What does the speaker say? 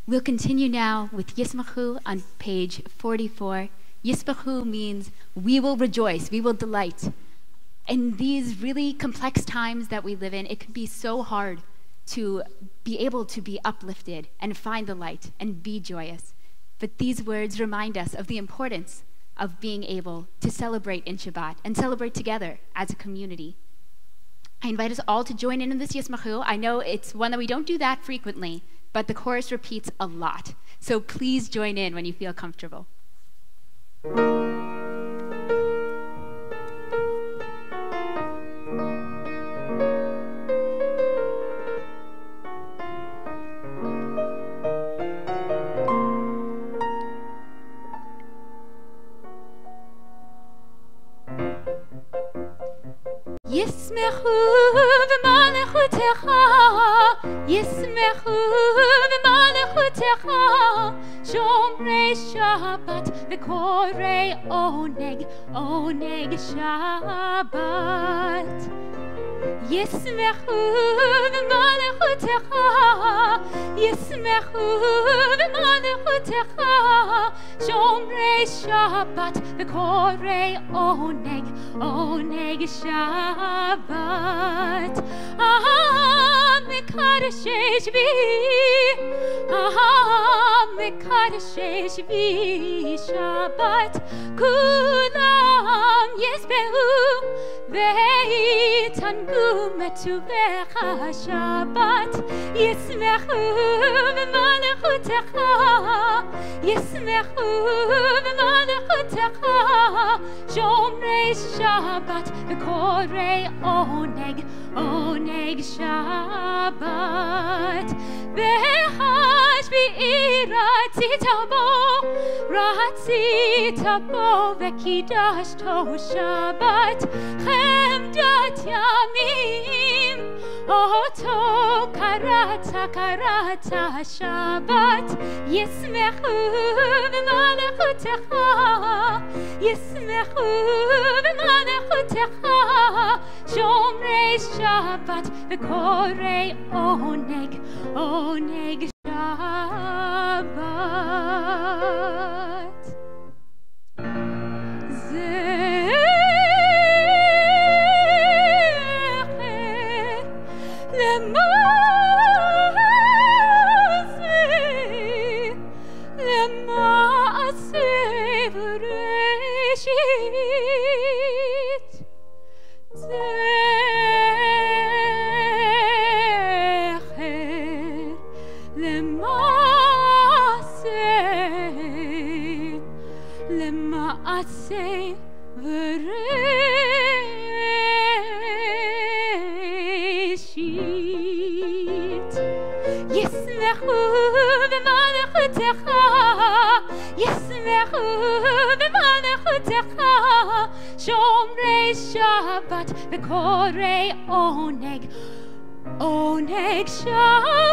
We'll continue now with Yismachu on page 44. Yismachu means we will rejoice, we will delight. In these really complex times that we live in, it can be so hard to be able to be uplifted and find the light and be joyous. But these words remind us of the importance of being able to celebrate in Shabbat and celebrate together as a community. I invite us all to join in this Yismachu. I know it's one that we don't do that frequently, but the chorus repeats a lot. So please join in when you feel comfortable. ישמחו במלכותך, ישמחו במלכותך, שומרי שבת וקוראי עונג, עונג שבת. ישמחו במלכותך, ישמחו במלכותך, שומרי שבת וקוראי עונג, עונג שבת. מקדשי שבי, מקדשי שבי שבת, כולם ישבעו ויתענגו מטובך שבת. ישמחו במלכותך, ישמחו במלכותך, שומרי שבת וקוראי עונג, עונג שבת. בהשביעי רצית בו, רצית בו וקידשתו שבת. חמדת ימים אותו קראת, קראת שבת. ישמחו במלכותך, ישמחו במלכותך, שומרי שבת וקוראי עונג, עונג שבת. זכר למעשה בראשית. זכר למעשה בראשית. ישמחו במלכותך, ישמחו במלכותך, שומרי שבת וקוראי עונג, עונג שבת.